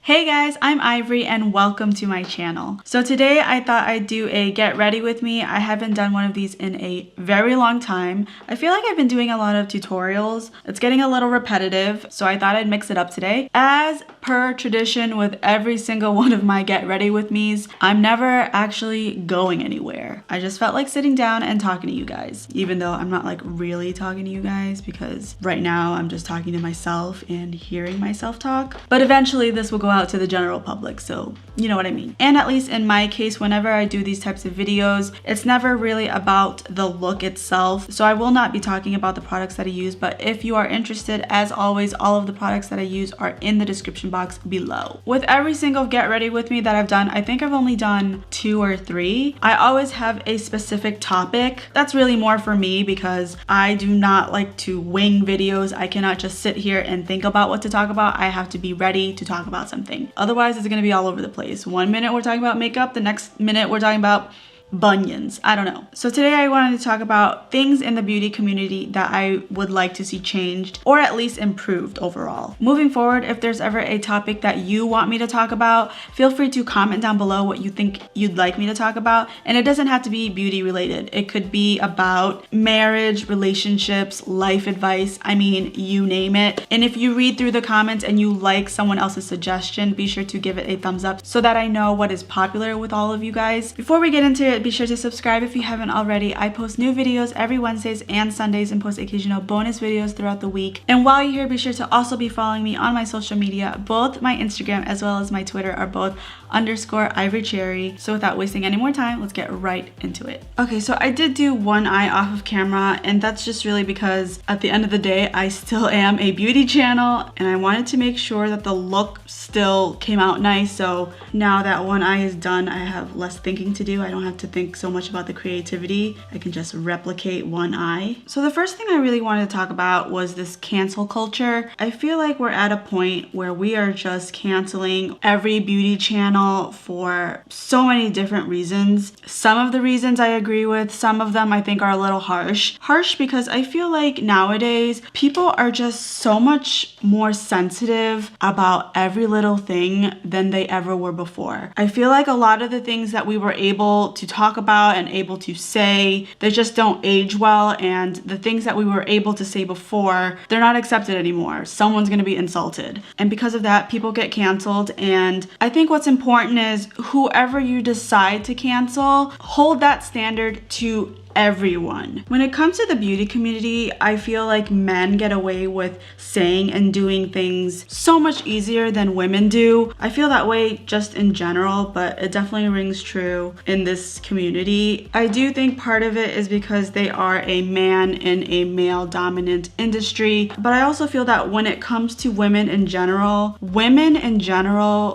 Hey guys, I'm Ivory and welcome to my channel. So today I thought I'd do a get ready with me. I haven't done one of these in a very long time. I feel like I've been doing a lot of tutorials. It's getting a little repetitive, so I thought I'd mix it up today. As per tradition with every single one of my get ready with me's, I'm never actually going anywhere. I just felt like sitting down and talking to you guys, even though I'm not like really talking to you guys because right now I'm just talking to myself and hearing myself talk. But eventually this will go out to the general public, so you know what I mean. And at least in my case, whenever I do these types of videos, it's never really about the look itself. So I will not be talking about the products that I use, but if you are interested, as always, all of the products that I use are in the description box below. With every single get ready with me that I've done, I think I've only done 2 or 3. I always have a specific topic. That's really more for me because I do not like to wing videos. I cannot just sit here and think about what to talk about. I have to be ready to talk about something. Otherwise, it's gonna be all over the place. One minute we're talking about makeup, the next minute we're talking about bunions. I don't know. So today I wanted to talk about things in the beauty community that I would like to see changed or at least improved overall. Moving forward, if there's ever a topic that you want me to talk about, feel free to comment down below what you think you'd like me to talk about. And it doesn't have to be beauty related. It could be about marriage, relationships, life advice. I mean, you name it. And if you read through the comments and you like someone else's suggestion, be sure to give it a thumbs up so that I know what is popular with all of you guys. Before we get into it, be sure to subscribe if you haven't already. I post new videos every Wednesdays and Sundays and post occasional bonus videos throughout the week. And while you're here, be sure to also be following me on my social media. Both my Instagram as well as my Twitter are both _ivorypcherry. So without wasting any more time, let's get right into it. Okay, so I did do one eye off of camera, and that's just really because at the end of the day, I still am a beauty channel and I wanted to make sure that the look still came out nice. So now that one eye is done, I have less thinking to do. I don't have to think so much about the creativity. I can just replicate one eye. So the first thing I really wanted to talk about was this cancel culture. I feel like we're at a point where we are just canceling every beauty channel for so many different reasons. Some of the reasons I agree with, some of them I think are a little harsh. Harsh because I feel like nowadays people are just so much more sensitive about every little thing than they ever were before. I feel like a lot of the things that we were able to talk about and able to say, they just don't age well, and the things that we were able to say before, they're not accepted anymore. Someone's gonna be insulted. And because of that, people get canceled. And I think what's important is whoever you decide to cancel, hold that standard to everyone. When it comes to the beauty community, I feel like men get away with saying and doing things so much easier than women do. I feel that way just in general, but it definitely rings true in this community. I do think part of it is because they are a man in a male dominant industry, but I also feel that when it comes to women in general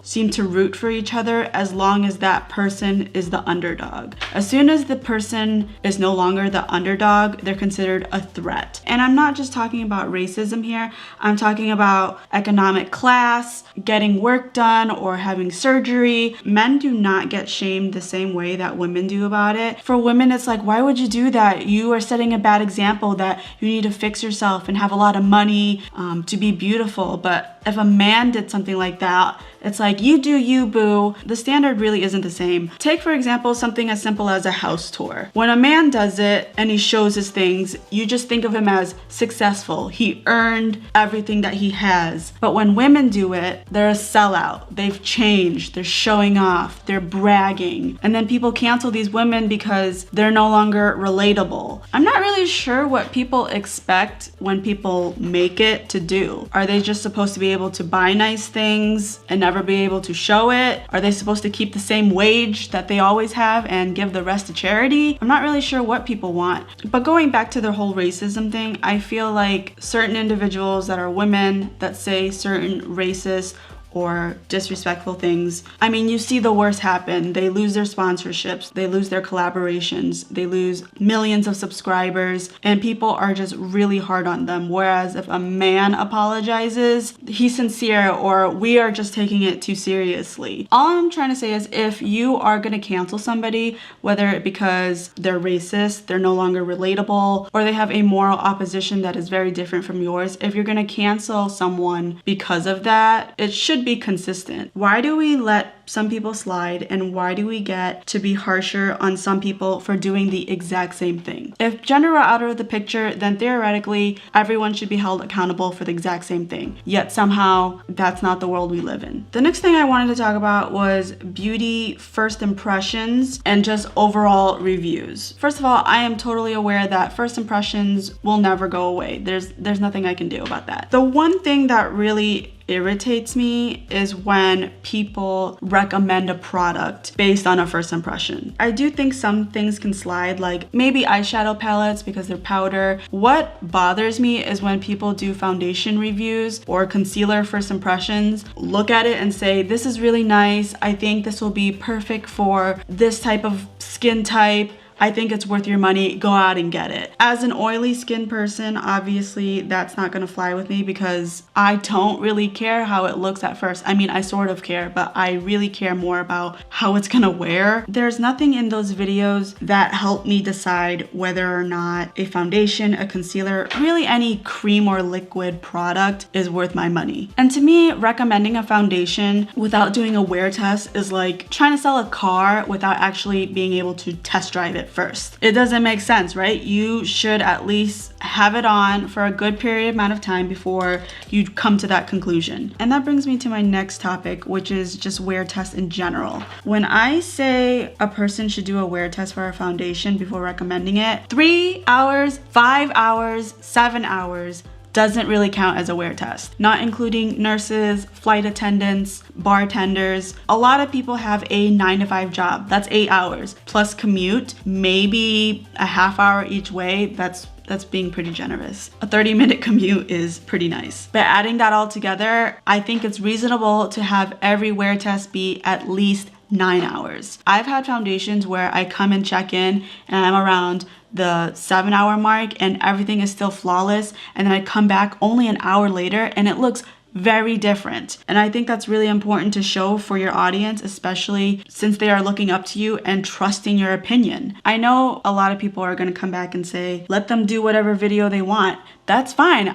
seem to root for each other as long as that person is the underdog. As soon as the person is no longer the underdog, they're considered a threat. And I'm not just talking about racism here. I'm talking about economic class, getting work done, or having surgery. Men do not get shamed the same way that women do about it. For women, it's like, why would you do that? You are setting a bad example that you need to fix yourself and have a lot of money to be beautiful. But if a man did something like that, it's like, you do you, boo. The standard really isn't the same. Take, for example, something as simple as a house tour. When a man does it and he shows his things, you just think of him as successful. He earned everything that he has. But when women do it, they're a sellout. They've changed. They're showing off. They're bragging. And then people cancel these women because they're no longer relatable. I'm not really sure what people expect when people make it to do. Are they just supposed to be able to buy nice things and never be able to show it? Are they supposed to keep the same wage that they always have and give the rest to charity? I'm not really sure what people want. But going back to the whole racism thing, I feel like certain individuals that are women that say certain racist or disrespectful things. I mean, you see the worst happen. They lose their sponsorships, they lose their collaborations, they lose millions of subscribers, and people are just really hard on them. Whereas if a man apologizes, he's sincere, or we are just taking it too seriously. All I'm trying to say is if you are gonna cancel somebody, whether it because they're racist, they're no longer relatable, or they have a moral opposition that is very different from yours, if you're gonna cancel someone because of that, it should should be consistent. Why do we let some people slide, and why do we get to be harsher on some people for doing the exact same thing? If gender were out of the picture, then theoretically everyone should be held accountable for the exact same thing. Yet somehow that's not the world we live in. The next thing I wanted to talk about was beauty first impressions and just overall reviews. First of all, I am totally aware that first impressions will never go away. There's nothing I can do about that. The one thing that really irritates me is when people recommend a product based on a first impression. I do think some things can slide, like maybe eyeshadow palettes because they're powder. What bothers me is when people do foundation reviews or concealer first impressions, look at it and say, this is really nice. I think this will be perfect for this type of skin type. I think it's worth your money. Go out and get it. As an oily skin person, obviously that's not gonna fly with me because I don't really care how it looks at first. I mean, I sort of care, but I really care more about how it's gonna wear. There's nothing in those videos that help me decide whether or not a foundation, a concealer, really any cream or liquid product is worth my money. And to me, recommending a foundation without doing a wear test is like trying to sell a car without actually being able to test drive it first. It doesn't make sense, right? You should at least have it on for a good period amount of time before you come to that conclusion. And that brings me to my next topic, which is just wear tests in general. When I say a person should do a wear test for a foundation before recommending it, 3 hours, 5 hours, 7 hours doesn't really count as a wear test, not including nurses, flight attendants, bartenders. A lot of people have a 9-to-5 job. That's 8 hours plus commute, maybe a half hour each way. That's being pretty generous. A 30-minute commute is pretty nice. But adding that all together, I think it's reasonable to have every wear test be at least 9 hours. I've had foundations where I come and check in and I'm around the 7-hour mark and everything is still flawless, and then I come back only an hour later and it looks very different. And I think that's really important to show for your audience, especially since they are looking up to you and trusting your opinion. I know a lot of people are going to come back and say, let them do whatever video they want. That's fine.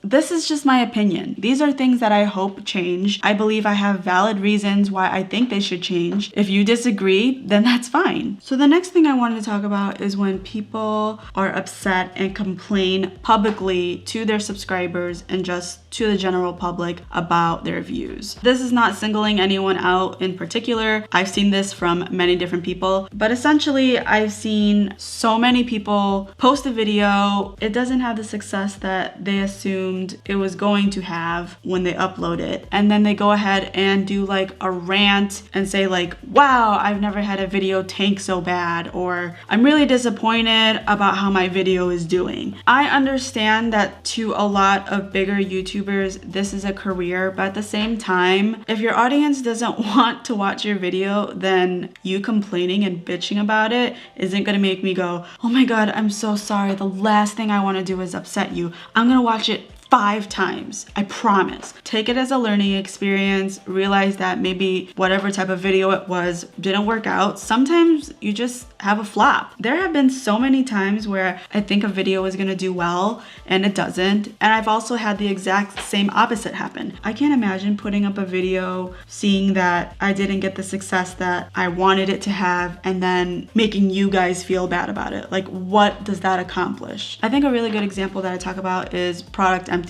This is just my opinion. These are things that I hope change. I believe I have valid reasons why I think they should change. If you disagree, then that's fine. So the next thing I wanted to talk about is when people are upset and complain publicly to their subscribers and just to the general public about their views. This is not singling anyone out in particular. I've seen this from many different people, but essentially I've seen so many people post a video. It doesn't have the success that they assumed it was going to have when they upload it, and then they go ahead and do like a rant and say like, wow, I've never had a video tank so bad, or I'm really disappointed about how my video is doing. I understand that to a lot of bigger YouTubers this is a career, but at the same time, if your audience doesn't want to watch your video, then you complaining and bitching about it isn't gonna make me go, oh my god, I'm so sorry, the last thing I want to do is upset you. I'm gonna watch it 5 times, I promise. Take it as a learning experience. Realize that maybe whatever type of video it was didn't work out. Sometimes you just have a flop. There have been so many times where I think a video is gonna do well and it doesn't. And I've also had the exact same opposite happen. I can't imagine putting up a video, seeing that I didn't get the success that I wanted it to have, and then making you guys feel bad about it. Like, what does that accomplish? I think a really good example that I talk about is product empties.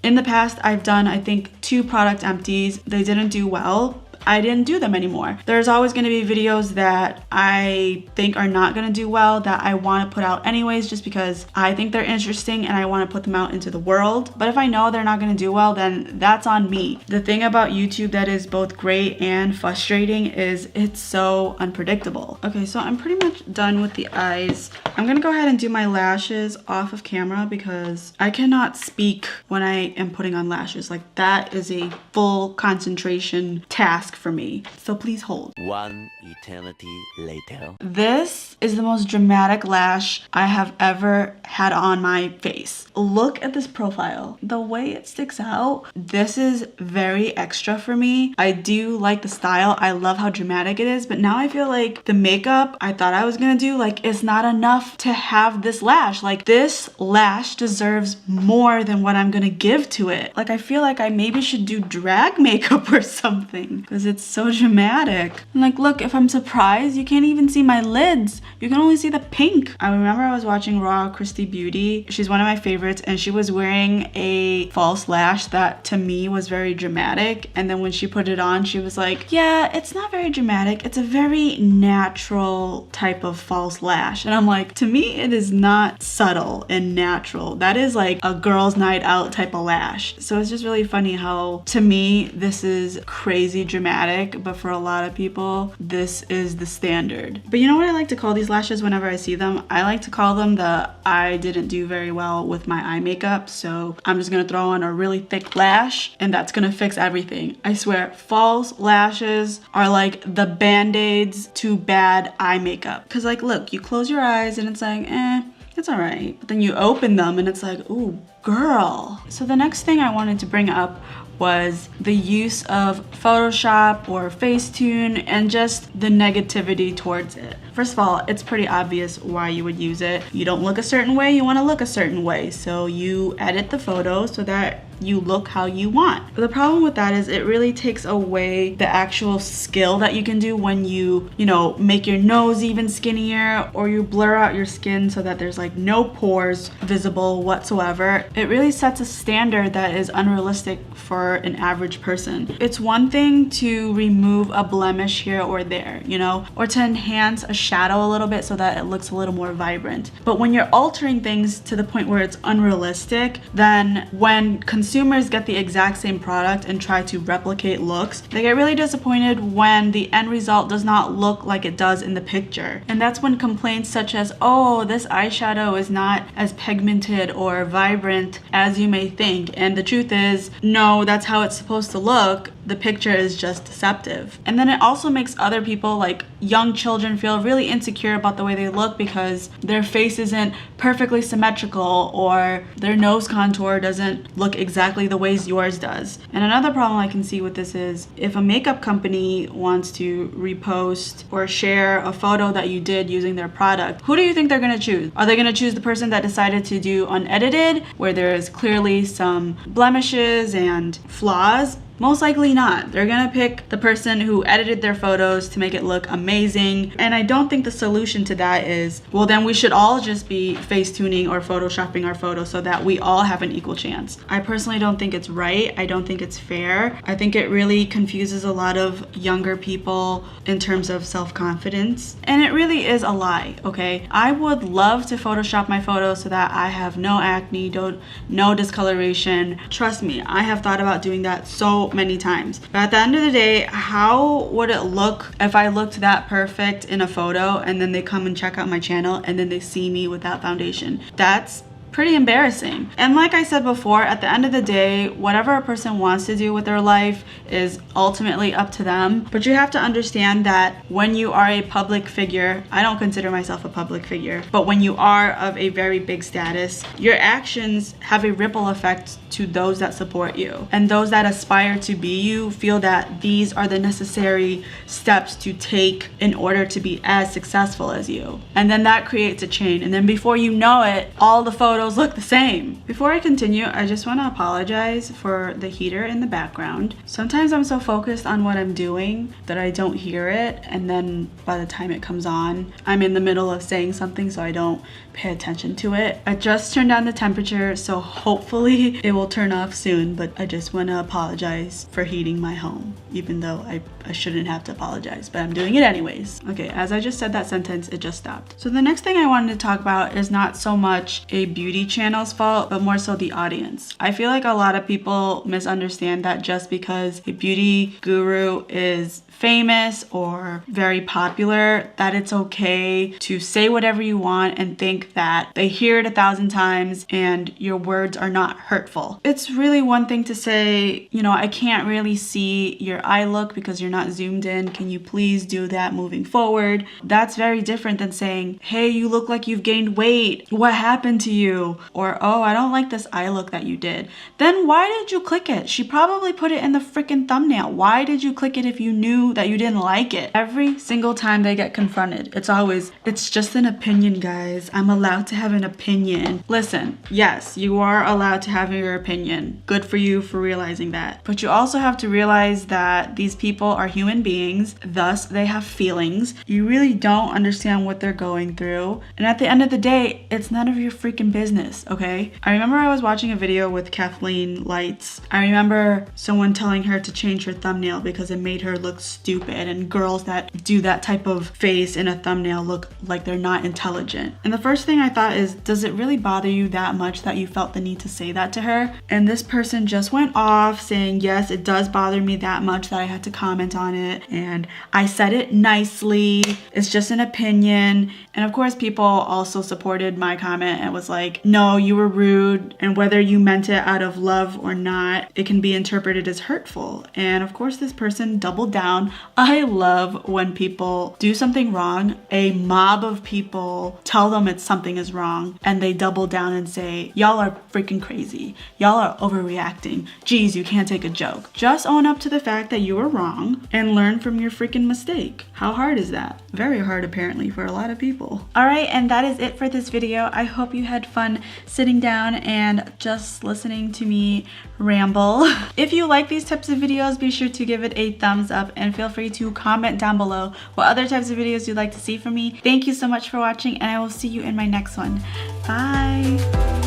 In the past, I've done, I think, 2 product empties. They didn't do well. I didn't do them anymore. There's always going to be videos that I think are not going to do well that I want to put out anyways, just because I think they're interesting and I want to put them out into the world. But if I know they're not going to do well, then that's on me. The thing about YouTube that is both great and frustrating is it's so unpredictable. Okay, so I'm pretty much done with the eyes. I'm going to go ahead and do my lashes off of camera because I cannot speak when I am putting on lashes. Like, that is a full concentration task ask for me. So please hold. One eternity later. This is the most dramatic lash I have ever had on my face. Look at this profile. The way it sticks out, this is very extra for me. I do like the style. I love how dramatic it is, but now I feel like the makeup I thought I was gonna do, like, it's not enough to have this lash. Like, this lash deserves more than what I'm gonna give to it. Like, I feel like I maybe should do drag makeup or something because it's so dramatic. And like, look, if I'm surprised, you can't even see my lids. You can only see the pink. I remember I was watching Raw Christy Beauty. She's one of my favorites, and she was wearing a false lash that to me was very dramatic. And then when she put it on, she was like, yeah, it's not very dramatic. It's a very natural type of false lash. And I'm like, to me, it is not subtle and natural. That is like a girl's night out type of lash. So it's just really funny how, to me, this is crazy dramatic, but for a lot of people, this is the standard. But you know what I like to call these lashes whenever I see them? I like to call them the I didn't do very well with my eye makeup, so I'm just gonna throw on a really thick lash and that's gonna fix everything. I swear, false lashes are like the band-aids to bad eye makeup. Cause like, look, you close your eyes and it's like, it's all right. But then you open them and it's like, ooh, girl. So the next thing I wanted to bring up was the use of Photoshop or Facetune and just the negativity towards it. First of all, it's pretty obvious why you would use it. You don't look a certain way, you want to look a certain way. So you edit the photo so that you look how you want. But the problem with that is it really takes away the actual skill that you can do when you know, make your nose even skinnier or you blur out your skin so that there's like no pores visible whatsoever. It really sets a standard that is unrealistic for an average person. It's one thing to remove a blemish here or there, you know, or to enhance a shadow a little bit so that it looks a little more vibrant. But when you're altering things to the point where it's unrealistic, then when consumers get the exact same product and try to replicate looks, they get really disappointed when the end result does not look like it does in the picture. And that's when complaints such as, oh, this eyeshadow is not as pigmented or vibrant as you may think. And the truth is, no, that's how it's supposed to look. The picture is just deceptive. And then it also makes other people, like young children, feel really insecure about the way they look because their face isn't perfectly symmetrical or their nose contour doesn't look exactly the way yours does. And another problem I can see with this is if a makeup company wants to repost or share a photo that you did using their product, who do you think they're gonna choose? Are they gonna choose the person that decided to do unedited, where there is clearly some blemishes and flaws? Most likely not. They're gonna pick the person who edited their photos to make it look amazing. And I don't think the solution to that is, well, then we should all just be face tuning or photoshopping our photos so that we all have an equal chance. I personally don't think it's right. I don't think it's fair. I think it really confuses a lot of younger people in terms of self-confidence. And it really is a lie, okay? I would love to Photoshop my photos so that I have no acne, no discoloration. Trust me, I have thought about doing that so many times. But at the end of the day, how would it look if I looked that perfect in a photo and then they come and check out my channel and then they see me without foundation? That's pretty embarrassing. And like I said before, at the end of the day, whatever a person wants to do with their life is ultimately up to them. But you have to understand that when you are a public figure, I don't consider myself a public figure, but when you are of a very big status, your actions have a ripple effect to those that support you. And those that aspire to be you feel that these are the necessary steps to take in order to be as successful as you. And then that creates a chain. And then before you know it, all the photos look the same. Before I continue, I just want to apologize for the heater in the background. Sometimes I'm so focused on what I'm doing that I don't hear it, and then by the time it comes on, I'm in the middle of saying something, so I don't pay attention to it. I just turned down the temperature, so hopefully it will turn off soon, but I just want to apologize for heating my home, even though I shouldn't have to apologize, but I'm doing it anyways. Okay, as I just said that sentence, it just stopped. So the next thing I wanted to talk about is not so much a beauty beauty channel's fault, but more so the audience. I feel like a lot of people misunderstand that just because a beauty guru is famous or very popular, that it's okay to say whatever you want and think that they hear it 1,000 times and your words are not hurtful. It's really one thing to say, you know, I can't really see your eye look because you're not zoomed in. Can you please do that moving forward? That's very different than saying, hey, you look like you've gained weight. What happened to you? Or, oh, I don't like this eye look that you did. Then why did you click it? She probably put it in the freaking thumbnail. Why did you click it if you knew that you didn't like it? Every single time they get confronted, it's always, it's just an opinion, guys. I'm allowed to have an opinion. Listen, yes, you are allowed to have your opinion. Good for you for realizing that. But you also have to realize that these people are human beings, thus they have feelings. You really don't understand what they're going through. And at the end of the day, it's none of your freaking business, okay? I remember I was watching a video with Kathleen Lights. I remember someone telling her to change her thumbnail because it made her look stupid, and girls that do that type of face in a thumbnail look like they're not intelligent. And the first thing I thought is, does it really bother you that much that you felt the need to say that to her? And this person just went off saying, yes, it does bother me that much that I had to comment on it, and I said it nicely, it's just an opinion. And of course people also supported my comment and was like, no, you were rude, and whether you meant it out of love or not, it can be interpreted as hurtful. And of course this person doubled down. I love when people do something wrong, a mob of people tell them something is wrong, and they double down and say, y'all are freaking crazy. Y'all are overreacting. Geez, you can't take a joke. Just own up to the fact that you were wrong and learn from your freaking mistake. How hard is that? Very hard apparently for a lot of people. All right, and that is it for this video. I hope you had fun sitting down and just listening to me ramble. If you like these types of videos, be sure to give it a thumbs up and feel free to comment down below what other types of videos you'd like to see from me. Thank you so much for watching, and I will see you in my next one. Bye.